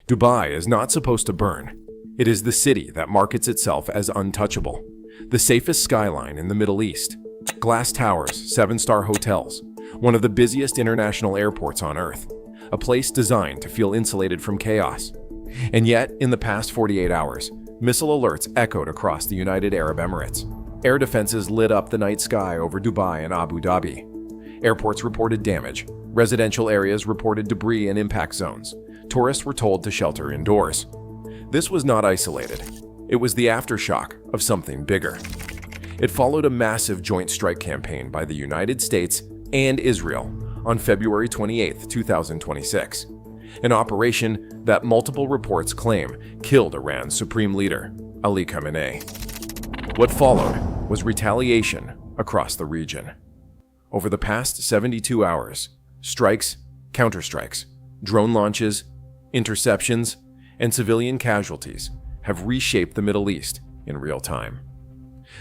Dubai is not supposed to burn. It is the city that markets itself as untouchable, the safest skyline in the Middle East, glass towers, 7-star hotels, one of the busiest international airports on Earth, a place designed to feel insulated from chaos. And yet, in the past 48 hours, missile alerts echoed across the United Arab Emirates. Air defenses lit up the night sky over Dubai and Abu Dhabi. Airports reported damage. Residential areas reported debris and impact zones. Tourists were told to shelter indoors. This was not isolated. It was the aftershock of something bigger. It followed a massive joint strike campaign by the United States and Israel on February 28, 2026. An operation that multiple reports claim killed Iran's supreme leader, Ali Khamenei. What followed was retaliation across the region. Over the past 72 hours, strikes, counterstrikes, drone launches, interceptions, and civilian casualties have reshaped the Middle East in real time.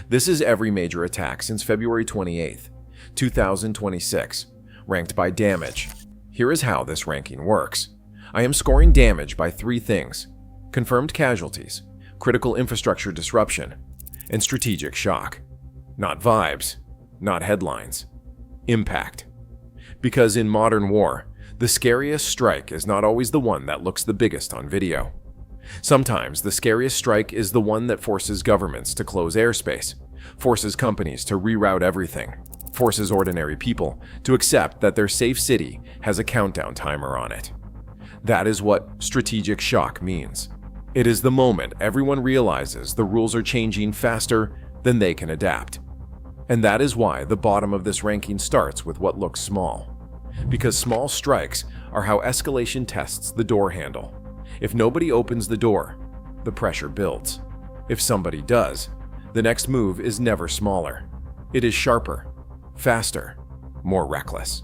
This is every major attack since February 28, 2026, ranked by damage. Here is how this ranking works. I am scoring damage by 3 things: confirmed casualties, critical infrastructure disruption, and strategic shock. Not vibes, not headlines. Impact. Because in modern war, the scariest strike is not always the one that looks the biggest on video. Sometimes the scariest strike is the one that forces governments to close airspace, forces companies to reroute everything, forces ordinary people to accept that their safe city has a countdown timer on it. That is what strategic shock means. It is the moment everyone realizes the rules are changing faster than they can adapt. And that is why the bottom of this ranking starts with what looks small. Because small strikes are how escalation tests the door handle. If nobody opens the door, the pressure builds. If somebody does, the next move is never smaller. It is sharper, faster, more reckless.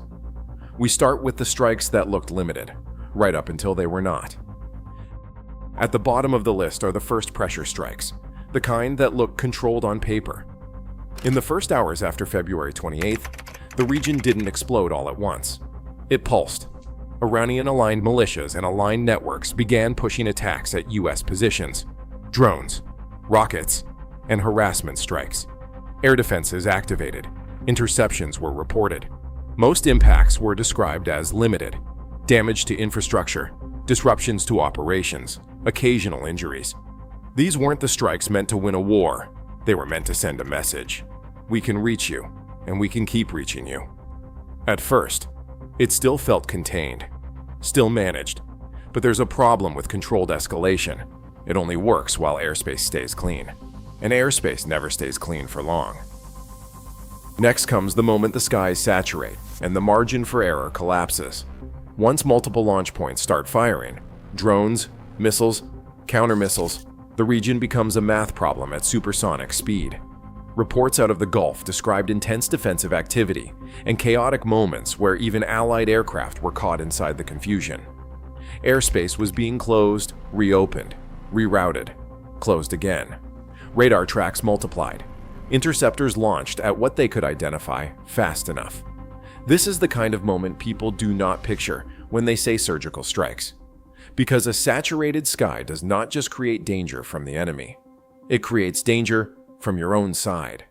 We start with the strikes that looked limited, right up until they were not. At the bottom of the list are the first pressure strikes, the kind that look controlled on paper. In the first hours after February 28th, the region didn't explode all at once. It pulsed. Iranian-aligned militias and aligned networks began pushing attacks at U.S. positions, drones, rockets, and harassment strikes. Air defenses activated. Interceptions were reported. Most impacts were described as limited: damage to infrastructure, disruptions to operations, occasional injuries. These weren't the strikes meant to win a war. They were meant to send a message. We can reach you, and we can keep reaching you. At first, it still felt contained, still managed, but there's a problem with controlled escalation. It only works while airspace stays clean, and airspace never stays clean for long. Next comes the moment the skies saturate and the margin for error collapses. Once multiple launch points start firing, drones, missiles, counter-missiles, the region becomes a math problem at supersonic speed. Reports out of the Gulf described intense defensive activity and chaotic moments where even Allied aircraft were caught inside the confusion. Airspace was being closed, reopened, rerouted, closed again. Radar tracks multiplied. Interceptors launched at what they could identify fast enough. This is the kind of moment people do not picture when they say surgical strikes. Because a saturated sky does not just create danger from the enemy. It creates danger from your own side.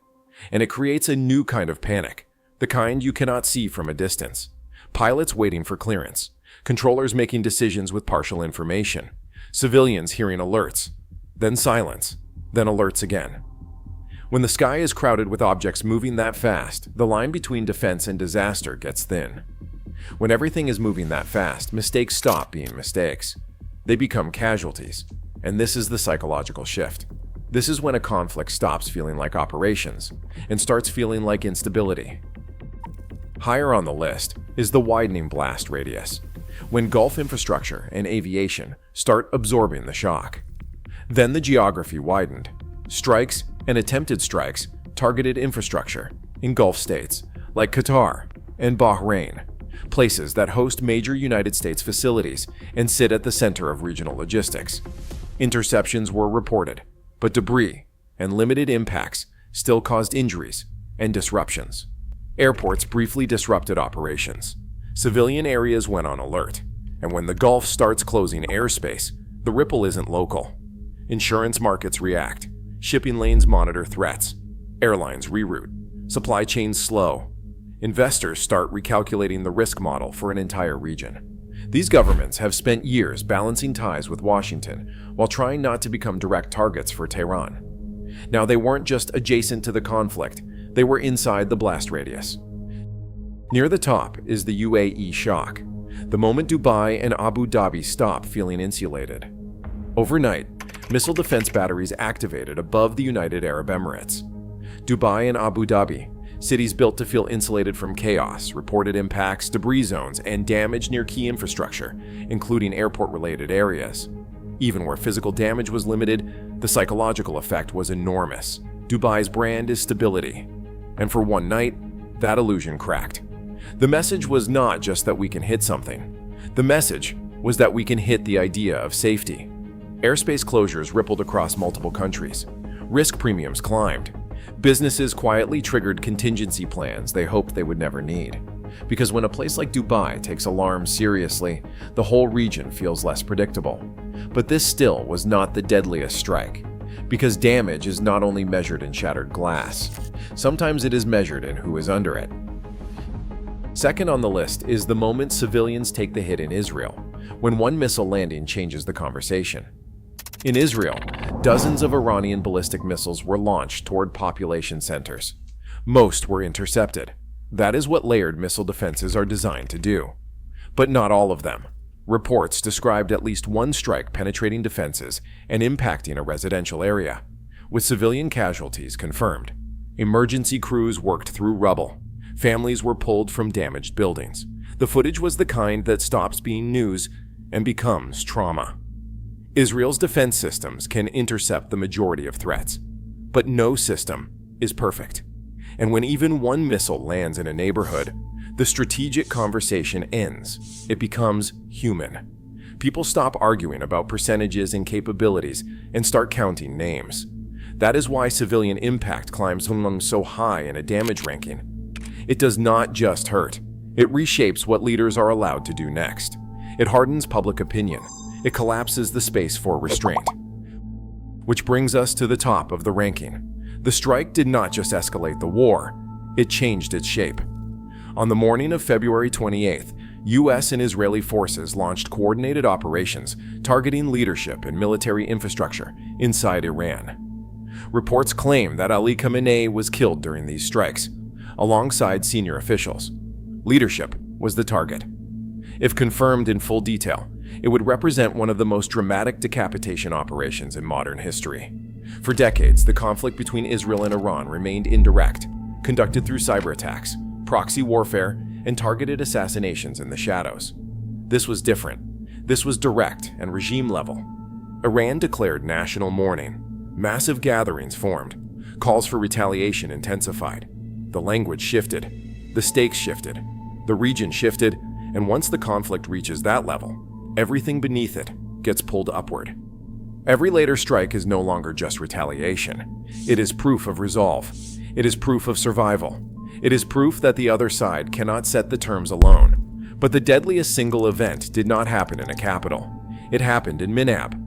And it creates a new kind of panic, the kind you cannot see from a distance. Pilots waiting for clearance, controllers making decisions with partial information, civilians hearing alerts, then silence, then alerts again. When the sky is crowded with objects moving that fast, the line between defense and disaster gets thin. When everything is moving that fast, mistakes stop being mistakes. They become casualties, and this is the psychological shift. This is when a conflict stops feeling like operations and starts feeling like instability. Higher on the list is the widening blast radius, when Gulf infrastructure and aviation start absorbing the shock. Then the geography widened. Strikes and attempted strikes targeted infrastructure in Gulf states like Qatar and Bahrain, places that host major United States facilities and sit at the center of regional logistics. Interceptions were reported, but debris and limited impacts still caused injuries and disruptions. Airports briefly disrupted operations. Civilian areas went on alert, and when the Gulf starts closing airspace, The ripple isn't local. Insurance markets react. Shipping lanes monitor threats. Airlines reroute. Supply chains slow. Investors start recalculating the risk model for an entire region. These governments have spent years balancing ties with Washington while trying not to become direct targets for Tehran. Now, they weren't just adjacent to the conflict, they were inside the blast radius. Near the top is the UAE shock, the moment Dubai and Abu Dhabi stop feeling insulated. Overnight, missile defense batteries activated above the United Arab Emirates. Dubai and Abu Dhabi, cities built to feel insulated from chaos, reported impacts, debris zones, and damage near key infrastructure, including airport-related areas. Even where physical damage was limited, the psychological effect was enormous. Dubai's brand is stability. And for one night, that illusion cracked. The message was not just that we can hit something. The message was that we can hit the idea of safety. Airspace closures rippled across multiple countries. Risk premiums climbed. Businesses quietly triggered contingency plans they hoped they would never need. Because when a place like Dubai takes alarms seriously, the whole region feels less predictable. But this still was not the deadliest strike. Because damage is not only measured in shattered glass, sometimes it is measured in who is under it. Second on the list is the moment civilians take the hit in Israel, when one missile landing changes the conversation. In Israel, dozens of Iranian ballistic missiles were launched toward population centers. Most were intercepted. That is what layered missile defenses are designed to do. But not all of them. Reports described at least one strike penetrating defenses and impacting a residential area, with civilian casualties confirmed. Emergency crews worked through rubble. Families were pulled from damaged buildings. The footage was the kind that stops being news and becomes trauma. Israel's defense systems can intercept the majority of threats, but no system is perfect. And when even one missile lands in a neighborhood, the strategic conversation ends. It becomes human. People stop arguing about percentages and capabilities and start counting names. That is why civilian impact climbs so high in a damage ranking. It does not just hurt. It reshapes what leaders are allowed to do next. It hardens public opinion. It collapses the space for restraint. Which brings us to the top of the ranking. The strike did not just escalate the war, it changed its shape. On the morning of February 28th, US and Israeli forces launched coordinated operations targeting leadership and military infrastructure inside Iran. Reports claim that Ali Khamenei was killed during these strikes, alongside senior officials. Leadership was the target. If confirmed in full detail, it would represent one of the most dramatic decapitation operations in modern history. For decades, the conflict between Israel and Iran remained indirect, conducted through cyber attacks, proxy warfare, and targeted assassinations in the shadows. This was different. This was direct and regime level. Iran declared national mourning. Massive gatherings formed. Calls for retaliation intensified. The language shifted. The stakes shifted. The region shifted, and once the conflict reaches that level, everything beneath it gets pulled upward. Every later strike is no longer just retaliation. It is proof of resolve. It is proof of survival. It is proof that the other side cannot set the terms alone. But the deadliest single event did not happen in a capital. It happened in Minab.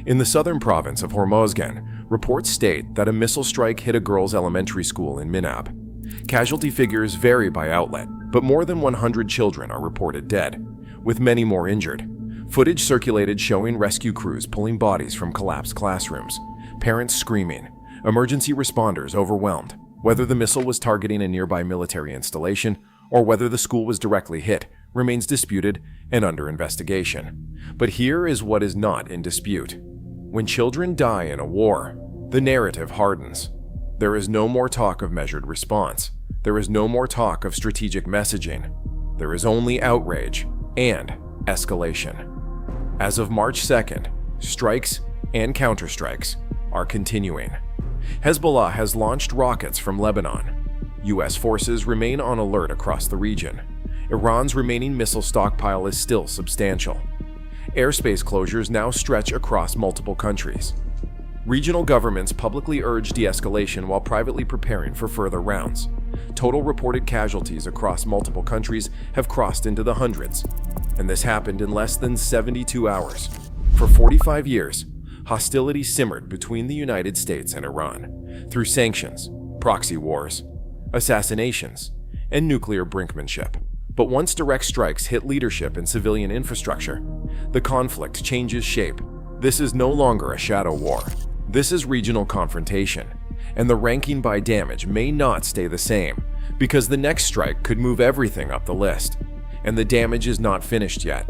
In the southern province of Hormozgan, reports state that a missile strike hit a girls' elementary school in Minab. Casualty figures vary by outlet, but more than 100 children are reported dead, with many more injured. Footage circulated showing rescue crews pulling bodies from collapsed classrooms, parents screaming, emergency responders overwhelmed. Whether the missile was targeting a nearby military installation or whether the school was directly hit remains disputed and under investigation. But here is what is not in dispute. When children die in a war, the narrative hardens. There is no more talk of measured response. There is no more talk of strategic messaging. There is only outrage and escalation. As of March 2nd, strikes and counterstrikes are continuing. Hezbollah has launched rockets from Lebanon. US forces remain on alert across the region. Iran's remaining missile stockpile is still substantial. Airspace closures now stretch across multiple countries. Regional governments publicly urge de-escalation while privately preparing for further rounds. Total reported casualties across multiple countries have crossed into the hundreds, and this happened in less than 72 hours. For 45 years, hostility simmered between the United States and Iran through sanctions, proxy wars, assassinations, and nuclear brinkmanship. But once direct strikes hit leadership and civilian infrastructure, the conflict changes shape. This is no longer a shadow war. This is regional confrontation, and the ranking by damage may not stay the same, because the next strike could move everything up the list. And the damage is not finished yet.